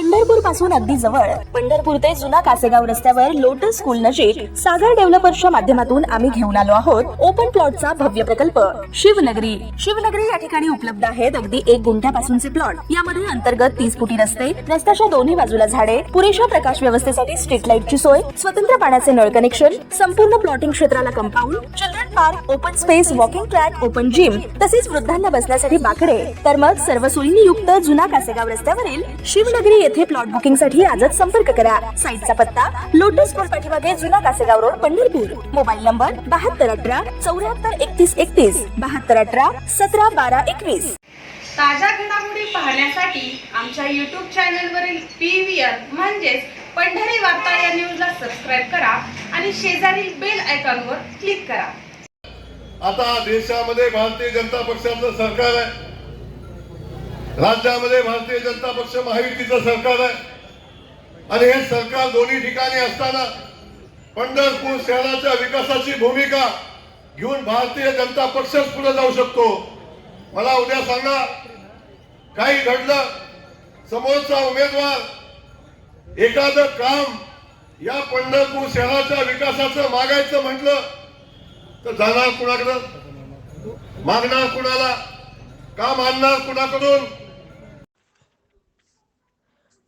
पंढरपूर पासून अगदी जवळ पंढरपूर ते जुना कासेगाव रस्त्यावर लोटस स्कूल नजीक सागर डेव्हलपर्सच्या माध्यमातून आम्ही घेऊन आलो आहोत ओपन प्लॉटचा भव्य प्रकल्प शिवनगरी. शिवनगरी या ठिकाणी उपलब्ध आहेत अगदी 1 गुंठ्यापासूनचे प्लॉट. यामध्ये अंतर्गत 30 फुटी रस्ते, रस्त्याच्या दोन्ही बाजूला झाडे, पुरेशा प्रकाश व्यवस्थेसाठी स्ट्रीट लाईटची सोय, स्वतंत्र पाण्याचे नळ कनेक्शन, संपूर्ण प्लॉटिंग क्षेत्राला compound, children park, open space, walking track, open gym, तसेच वृद्धांना बसण्यासाठी बाकडे. तर मग सर्व सोयींनी युक्त जुना कासेगाव रस्त्यावरील शिवनगरी येथे प्लॉट बुकिंग साठी आजच संपर्क करा. साईटचा पत्ता लोटस स्कूल पाठीमागे जुना Kasegaon road Pandharpur. Mobile number 7218 74 31 31 7218 17 12 21. ताज्या घडामोडी पाहण्यासाठी आमच्या YouTube चॅनलवरील PVR म्हणजेच पंढरी वार्ता या न्यूजला सबस्क्राइब करा आणि शेजारील बेल आयकॉनवर क्लिक करा. आता देशामध्ये भारतीय जनता पक्षाचं सरकार आहे, राज्यामध्ये भारतीय जनता पक्ष महायुतीचं सरकार आहे आणि हे सरकार दोन्ही ठिकाणी असताना पंढरपूर शहराच्या विकासाची भूमिका घेऊन भारतीय जनता पक्षच पुढे जाऊ शकतो. मला उद्या सांगा, काही घडलं, समोरचा उमेदवार एखादं काम या पंढरपूर शहराच्या विकासाचं मागायचं म्हटलं तर जाणार कुणाकडं, मागणार कुणाला, काम आणणार कुणाकडून?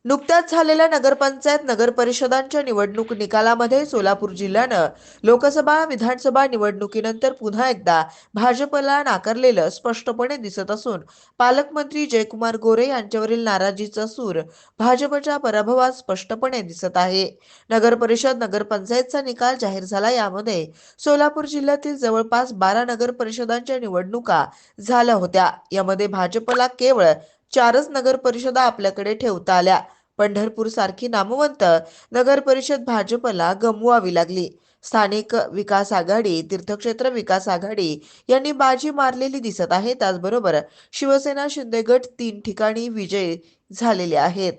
नुकत्याच झालेल्या नगरपंचायत नगर परिषदांच्या निवडणूक निकालामध्ये सोलापूर जिल्ह्यानं लोकसभा विधानसभा निवडणुकीनंतर पुन्हा एकदा भाजपला नाकारलेलं स्पष्टपणे दिसत असून पालकमंत्री जयकुमार गोरे यांच्यावरील नाराजीचा सूर भाजपच्या पराभवात स्पष्टपणे दिसत आहे. नगर परिषद नगरपंचायतचा निकाल जाहीर झाला. यामध्ये सोलापूर जिल्ह्यातील जवळपास 12 नगर परिषदांच्या निवडणुका झाल्या होत्या. यामध्ये भाजपला केवळ 4च नगर परिषदा आपल्याकडे ठेवता आल्या. पंढरपूर सारखी नामवंत नगर परिषद भाजपला गमवावी लागली. स्थानिक विकास आघाडी, तीर्थक्षेत्र विकास आघाडी यांनी बाजी मारलेली दिसत आहे. त्याचबरोबर शिवसेना शिंदे गट 3 ठिकाणी विजयी झालेले आहेत.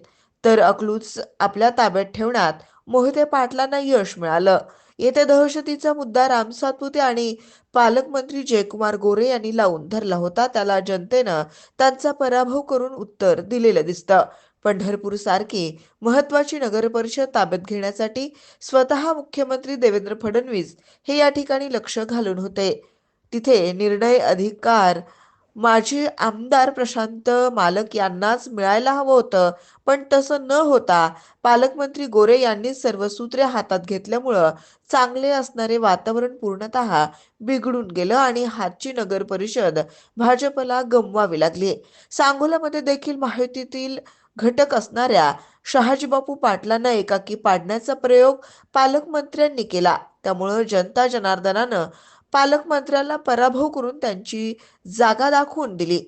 तर अकलूज आपल्या ताब्यात ठेवण्यात मोहिते पाटलांना यश मिळालं. येथे दहशतीचा मुद्दा राम सातपुते आणि पालकमंत्री जयकुमार गोरे यांनी लावून धरला होता. त्याला जनतेनं त्यांचा पराभव करून उत्तर दिलेलं दिसतं. पंढरपूर सारखी महत्वाची नगर परिषद ताब्यात घेण्यासाठी स्वतः मुख्यमंत्री देवेंद्र फडणवीस हे या ठिकाणी लक्ष घालून होते. तिथे निर्णय अधिकार माजी आमदार प्रशांत मालक यांनाच मिळायला हवं होतं, पण तसं न होता पालकमंत्री गोरे यांनी सर्व सूत्रे हातात घेतल्यामुळं चांगले असणारे वातावरण पूर्णतः बिघडून गेलं आणि हातची नगर परिषद भाजपला गमवावी लागली. सांगोलामध्ये देखील महायुतीतील घटक असणाऱ्या शहाजीबापू पाटलांना एकाकी पाडण्याचा प्रयोग पालकमंत्र्यांनी केला. त्यामुळे जनता जनार्दनानं पालकमंत्र्याला पराभव करून त्यांची जागा दाखवून दिली.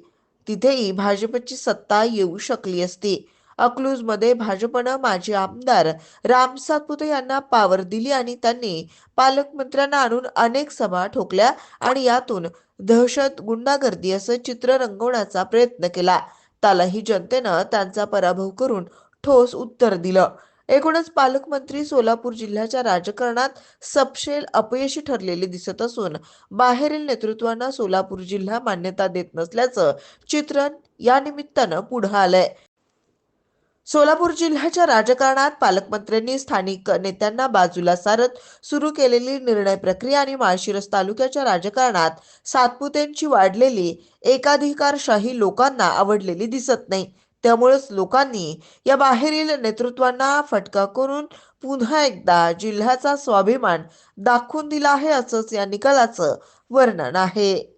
तिथेही भाजपची सत्ता येऊ शकली असती. अकलूजमध्ये भाजपनं माजी आमदार राम सातपुते यांना पावर दिली आणि त्यांनी पालकमंत्र्यांना आणून अनेक सभा ठोकल्या आणि यातून दहशत, गुंडागर्दी असं चित्र रंगवण्याचा प्रयत्न केला. त्यालाही जनतेनं त्यांचा पराभव करून ठोस उत्तर दिलं. एकूणच पालकमंत्री सोलापूर जिल्ह्याच्या राजकारणात सपशेल अपयशी ठरलेले दिसत असून बाहेरील नेतृत्वांना सोलापूर जिल्हा मान्यता देत नसल्याचं चित्रण या निमित्तानं पुढे आलंय. सोलापूर जिल्ह्याच्या राजकारणात पालकमंत्र्यांनी स्थानिक नेत्यांना बाजूला सारत सुरू केलेली निर्णय प्रक्रिया आणि माळशिरस तालुक्याच्या राजकारणात सातपुतेंची वाढलेली एकाधिकारशाही लोकांना आवडलेली दिसत नाही. त्यामुळेच लोकांनी या बाहेरील नेतृत्वांना फटका करून पुन्हा एकदा जिल्ह्याचा स्वाभिमान दाखवून दिला आहे, असंच या निकालाचं वर्णन आहे.